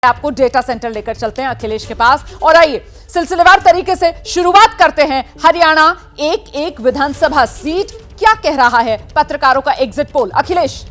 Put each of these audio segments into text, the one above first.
आपको data centre लेकर चलते हैं अखिलेश के पास और आइए सिलसिलेवार तरीके से शुरुआत करते हैं। हरियाणा एक एक विधानसभा सीट, क्या कह रहा है पत्रकारों का एग्जिट पोल? अखिलेश।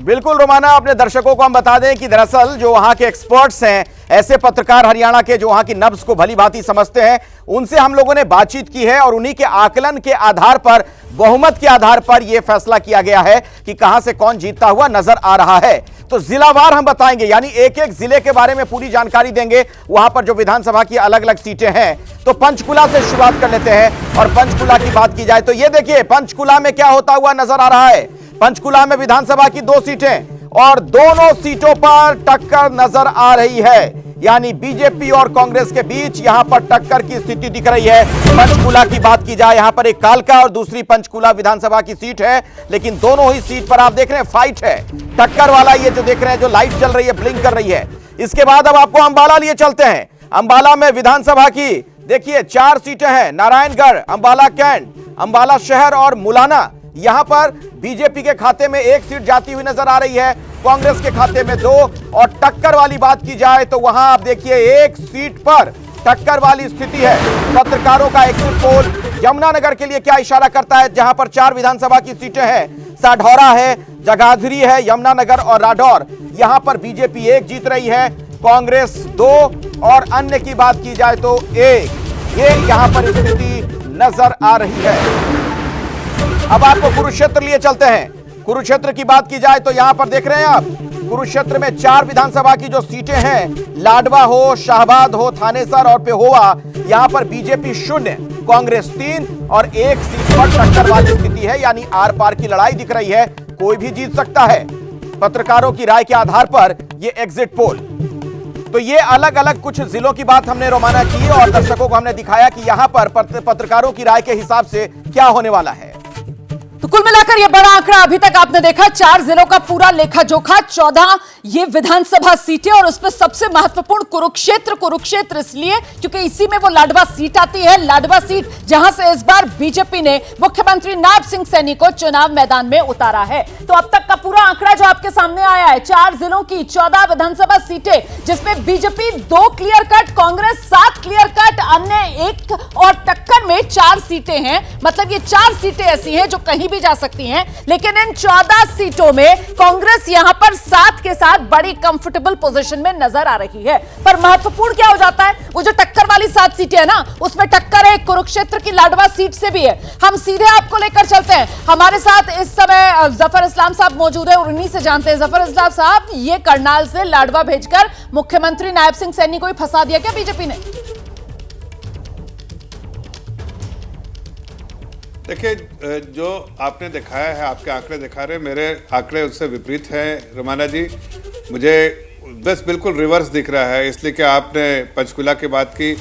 बिल्कुल रोमाना, अपने दर्शकों को हम बता दें कि दरअसल जो वहां के एक्सपर्ट्स हैं, ऐसे पत्रकार हरियाणा के जो वहां की नब्ज को भली भांति समझते हैं, उनसे हम लोगों ने बातचीत की है और उन्हीं के आकलन के आधार पर, बहुमत के आधार पर यह फैसला किया गया है कि कहां से कौन जीतता हुआ नजर आ रहा है। तो जिलावार हम बताएंगे, यानी एक एक जिले के बारे में पूरी जानकारी देंगे, वहां पर जो विधानसभा की अलग अलग सीटें हैं। तो पंचकुला से शुरुआत कर लेते हैं और पंचकुला की बात की जाए तो ये देखिए पंचकुला में क्या होता हुआ नजर आ रहा है। पंचकुला में विधानसभा की 2 सीटें और दोनों सीटों पर टक्कर नजर आ रही है, यानी बीजेपी और कांग्रेस के बीच यहां पर टक्कर की स्थिति दिख रही है। पंचकुला की बात की जाए, यहां पर एक कालका और दूसरी पंचकुला विधानसभा की सीट है, लेकिन दोनों ही सीट पर आप देख रहे हैं फाइट है, टक्कर वाला। ये जो देख रहे हैं, जो लाइट जल रही है, ब्लिंक कर रही है। इसके बाद अब आपको अंबाला लिए चलते हैं। अंबाला में विधानसभा की देखिए 4 सीटें हैं, नारायणगढ़, अंबाला कैंट, अंबाला शहर और मुलाना। यहां पर बीजेपी के खाते में 1 सीट जाती हुई नजर आ रही है, कांग्रेस के खाते में 2। और टक्कर वाली बात की जाए तो वहां आप देखिए 1 सीट पर टक्कर वाली स्थिति है। पत्रकारों का एग्जिट पोल यमुनानगर के लिए क्या इशारा करता है, जहां पर 4 विधानसभा की सीटें हैं, साढौरा है, जगाधरी है, यमुनानगर और राठौर। यहां पर बीजेपी 1 जीत रही है, कांग्रेस 2 और अन्य की बात की जाए तो 1। ये यहां पर स्थिति नजर आ रही है। अब आपको कुरुक्षेत्र लिए चलते हैं। कुरुक्षेत्र की बात की जाए तो यहां पर देख रहे हैं आप, कुरुक्षेत्र में 4 विधानसभा की जो सीटें हैं, लाडवा हो, शाहबाद हो, थानेसर और पेहोवा, यहां पर बीजेपी 0, कांग्रेस 3 और 1 सीट पर टक्कर वाली स्थिति है, यानी आर पार की लड़ाई दिख रही है, कोई भी जीत सकता है। पत्रकारों की राय के आधार पर यह एग्जिट पोल। तो ये अलग अलग कुछ जिलों की बात हमने रोमाना की और दर्शकों को हमने दिखाया कि यहां पर पत्रकारों की राय के हिसाब से क्या होने वाला है। तो कुल मिलाकर यह बड़ा आंकड़ा अभी तक आपने देखा, 4 जिलों का पूरा लेखा जोखा, 14 ये विधानसभा सीटें और उसमें सबसे महत्वपूर्ण कुरुक्षेत्र इसलिए क्योंकि इसी में वो लाडवा सीट आती है। लाडवा सीट जहां से इस बार बीजेपी ने मुख्यमंत्री नायब सिंह सैनी को चुनाव मैदान में उतारा है। तो अब तक का पूरा आंकड़ा जो आपके सामने आया है, 4 जिलों की 14 विधानसभा सीटें, जिसमें BJP 2 clear cut, Congress 7 clear cut, अन्य 1 और टक्कर में 4 सीटें हैं। मतलब ये 4 सीटें ऐसी हैं जो कहीं भी जा सकती हैं, लेकिन इन 14 सीटों में कांग्रेस यहां पर 7 के साथ बड़ी कंफर्टेबल पोजीशन में नजर आ रही है। पर महत्वपूर्ण क्या हो जाता है, वो जो टक्कर वाली 7 सीटें है ना, उसमें टक्कर है कुरुक्षेत्र की लाडवा सीट से भी है। हम सीधे आपको लेकर चलते हैं, हमारे साथ इस समय जफर इस्लाम साहब मौजूद है और उन्हीं से जानते हैं। जफर इस्लाम साहब, ये करनाल से लाडवा भेजकर मुख्यमंत्री नायब सिंह सैनी को ही फंसा दिया क्या बीजेपी ने? देखिए, जो आपने दिखाया है, आपके आंकड़े दिखा रहे हैं, मेरे आंकड़े उससे विपरीत हैं रोमाना जी। मुझे बस बिल्कुल रिवर्स दिख रहा है, इसलिए कि आपने पंचकुला की बात की।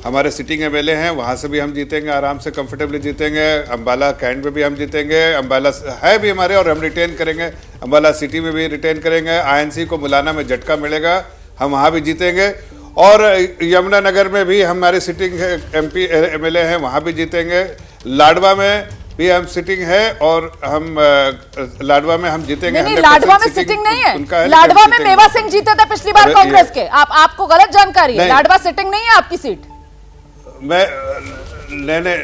हमारे सिटिंग एमएलए हैं, वहाँ से भी हम जीतेंगे, आराम से कंफर्टेबली जीतेंगे। अंबाला कैंट में भी हम जीतेंगे, अंबाला है भी हमारे और हम रिटेन करेंगे। अंबाला सिटी में भी रिटेन करेंगे। आईएनसी को मुलाना में झटका मिलेगा, हम वहाँ भी जीतेंगे। और यमुनानगर में भी हमारे सिटिंग एमपी एमएलए हैं, वहाँ भी जीतेंगे। लाडवा में भी हम सिटिंग है और हम लाडवा में हम जीतेंगे। नहीं, लाडवा में सिटिंग नहीं है, लाडवा में मेवा सिंह जीते थे पिछली बार कांग्रेस के। आपको गलत जानकारी है, लाडवा सिटिंग नहीं है आपकी सीट। मैंने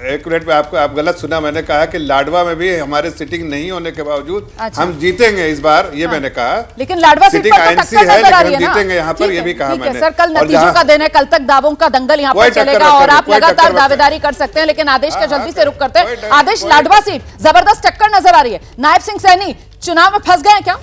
1 मिनट में आप गलत सुना, मैंने कहा कि लाडवा में भी हमारे सिटिंग नहीं होने के बावजूद हम जीतेंगे इस बार, ये मैंने कहा। लेकिन लाडवा सीट पर तो टक्कर नजर आ रही है ना, जीतेंगे यहाँ पर, ये भी कहा मैंने। सर, कल नतीजों का दिन है, कल तक दावों का दंगल यहाँ पर चलेगा और आप लगातार दावेदारी कर सकते हैं, लेकिन आदेश का जल्दी से रुख करते हैं। आदेश, लाडवा सीट जबरदस्त टक्कर नजर आ रही है, नायब सिंह सैनी चुनाव में फंस गए क्या?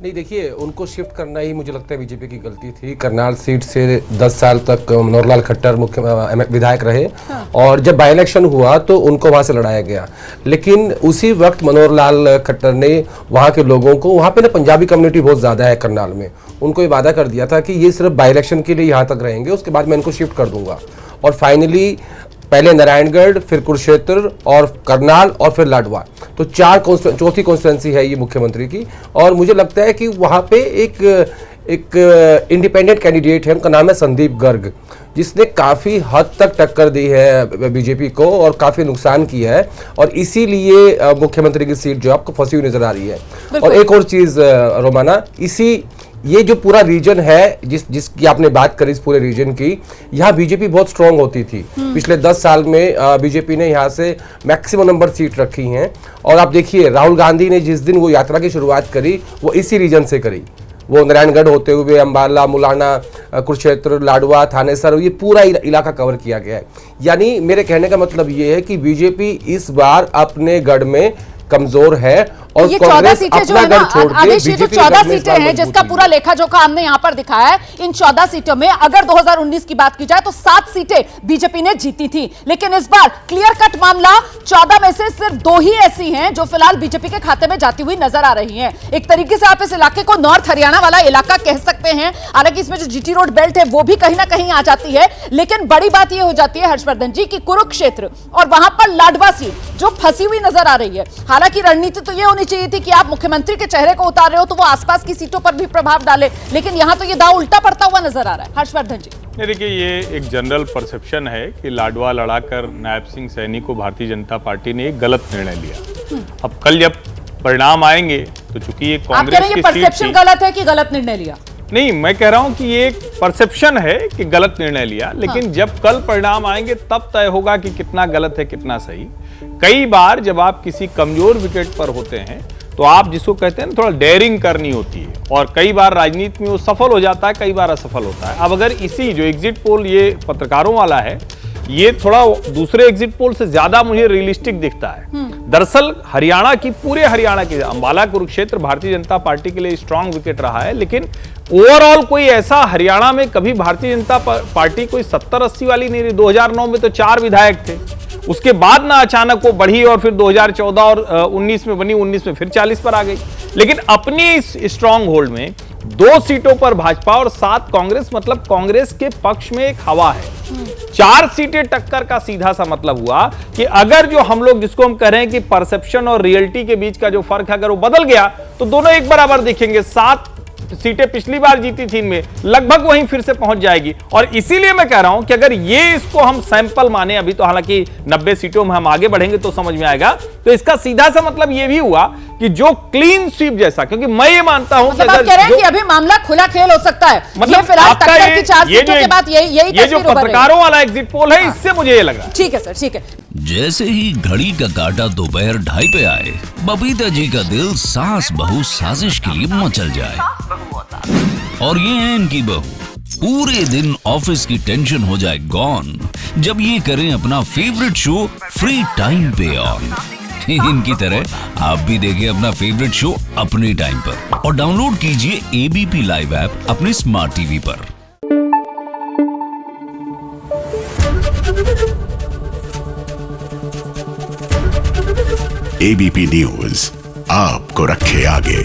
नहीं, देखिए, उनको शिफ्ट करना ही मुझे लगता है बीजेपी की गलती थी। करनाल सीट से 10 साल तक मनोहर लाल खट्टर मुख्य विधायक रहे। हाँ। और जब बाई इलेक्शन हुआ तो उनको वहां से लड़ाया गया, लेकिन उसी वक्त मनोहर लाल खट्टर ने वहां के लोगों को, वहां पे ना पंजाबी कम्युनिटी बहुत ज्यादा है करनाल में, उनको ये वादा कर दिया था कि ये सिर्फ बाई इलेक्शन के लिए यहाँ तक रहेंगे, उसके बाद मैं इनको शिफ्ट कर दूंगा। और फाइनली पहले नारायणगढ़, फिर कुरुक्षेत्र और करनाल और फिर लाडवा, तो 4 चौथी कॉन्स्टिट्यूंसी है ये मुख्यमंत्री की। और मुझे लगता है कि वहाँ पे एक एक इंडिपेंडेंट कैंडिडेट है, उनका नाम है संदीप गर्ग, जिसने काफी हद तक टक्कर दी है बीजेपी को और काफी नुकसान किया है, और इसीलिए मुख्यमंत्री की सीट जो आपको फंसी हुई नजर आ रही है। और एक और चीज रोमाना, ये जो पूरा रीजन है जिसकी आपने बात करी, इस पूरे रीजन की, यहाँ बीजेपी बहुत स्ट्रांग होती थी। पिछले 10 साल में बीजेपी ने यहाँ से मैक्सिमम नंबर सीट रखी हैं। और आप देखिए राहुल गांधी ने जिस दिन वो यात्रा की शुरुआत करी वो इसी रीजन से करी। वो नारायणगढ़ होते हुए अंबाला, मुलाना, कुरुक्षेत्र, लाडवा, थानेसर, ये पूरा इलाका कवर किया गया है। यानी मेरे कहने का मतलब ये है कि बीजेपी इस बार अपने गढ़ में कमजोर है और ये 14 सीटें जो है ना आदेश, ये जो 14 सीटें हैं जिसका पूरा लेखा जोखा हमने यहां पर दिखाया है, इन 14 सीटों में अगर 2019 की बात की जाए तो 7 सीटें बीजेपी ने जीती थी, लेकिन इस बार क्लियर कट मामला 14 में से सिर्फ 2 ही ऐसी हैं जो फिलहाल बीजेपी के खाते में जाती हुई नजर आ रही हैं। एक तरीके से आप इस इलाके को नॉर्थ हरियाणा वाला इलाका कह सकते हैं, हालांकि इसमें जो जीटी रोड बेल्ट है वो भी कहीं ना कहीं आ जाती है, लेकिन बड़ी बात यह हो जाती है हर्षवर्धन जी की कुरुक्षेत्र और वहां पर लाडवा सीट जो फंसी हुई नजर आ रही है। हालांकि रणनीति तो यह होनी चाहिए थी कि आप मुख्यमंत्री के चेहरे को उतार रहे हो तो वो आसपास की सीटों पर भी प्रभाव डाले, लेकिन यहां तो ये दांव उल्टा पड़ता हुआ नजर आ रहा है। हर्षवर्धन जी, देखिए, ये एक जनरल परसेप्शन है कि लाडवा लड़ाकर नायब सिंह सैनी को भारतीय जनता पार्टी ने एक गलत निर्णय लिया। अब कल जब परिणाम आएंगे तो चूंकि ये कांग्रेस की सीट परसेप्शन गलत है कि गलत निर्णय लिया? नहीं, मैं कह रहा हूं कि ये एक परसेप्शन है कि गलत निर्णय लिया, लेकिन जब कल परिणाम आएंगे तब तय होगा कि कितना गलत है कितना सही। कई बार जब आप किसी कमजोर विकेट पर होते हैं तो आप जिसको कहते हैं थोड़ा डेयरिंग करनी होती है, और कई बार राजनीति में वो सफल हो जाता है, कई बार असफल होता है। अब अगर इसी जो एग्जिट पोल ये पत्रकारों वाला है, ये थोड़ा दूसरे एग्जिट पोल से ज्यादा मुझे रियलिस्टिक दिखता है। दरअसल हरियाणा की, पूरे हरियाणा की, अंबाला कुरुक्षेत्र भारतीय जनता पार्टी के लिए स्ट्रांग विकेट रहा है, लेकिन ओवरऑल कोई ऐसा हरियाणा में कभी भारतीय जनता पार्टी कोई 70-80 वाली नहीं रही। 2009 में तो 4 विधायक थे, उसके बाद ना अचानक वो बढ़ी और फिर 2014 और 19 में बनी, 19 में फिर 40 पर आ गई। लेकिन अपनी इस स्ट्रांग होल्ड में 2 सीटों पर भाजपा और 7 कांग्रेस, मतलब कांग्रेस के पक्ष में एक हवा है। 4 सीटें टक्कर का सीधा सा मतलब हुआ कि अगर जो हम लोग जिसको हम कह रहे हैं कि परसेप्शन और रियलिटी के बीच का जो फर्क है अगर वो बदल गया तो दोनों एक बराबर दिखेंगे। 7 सीटें पिछली बार जीती थी, इनमें लगभग वहीं फिर से पहुंच जाएगी। और इसीलिए मैं कह रहा हूं कि अगर ये इसको हम सैंपल माने, अभी तो हालांकि 90 सीटों में हम आगे बढ़ेंगे तो समझ में आएगा, तो इसका सीधा सा मतलब ये भी हुआ कि जो क्लीन स्वीप जैसा, क्योंकि मैं ये मानता हूं मतलब आप कह रहे हैं कि अभी मामला खुला खेल हो सकता है, मतलब फिलहाल टक्कर की 4 सीटों के बाद यही जो पत्रकारों वाला एग्जिट पोल है, इससे मुझे ये लग रहा है। ठीक है सर, ठीक है। जैसे ही घड़ी का काटा दोपहर 2:30 पे आए, बबीता जी का दिल सास बहू साजिश के लिए मचल जाए। और ये है इनकी बहू, पूरे दिन ऑफिस की टेंशन हो जाए गॉन जब ये करें अपना फेवरेट शो फ्री टाइम पे ऑन। इनकी तरह आप भी देखिए अपना फेवरेट शो अपने टाइम पर और डाउनलोड कीजिए एबीपी लाइव ऐप अपने स्मार्ट टीवी पर। एबीपी न्यूज आपको रखे आगे।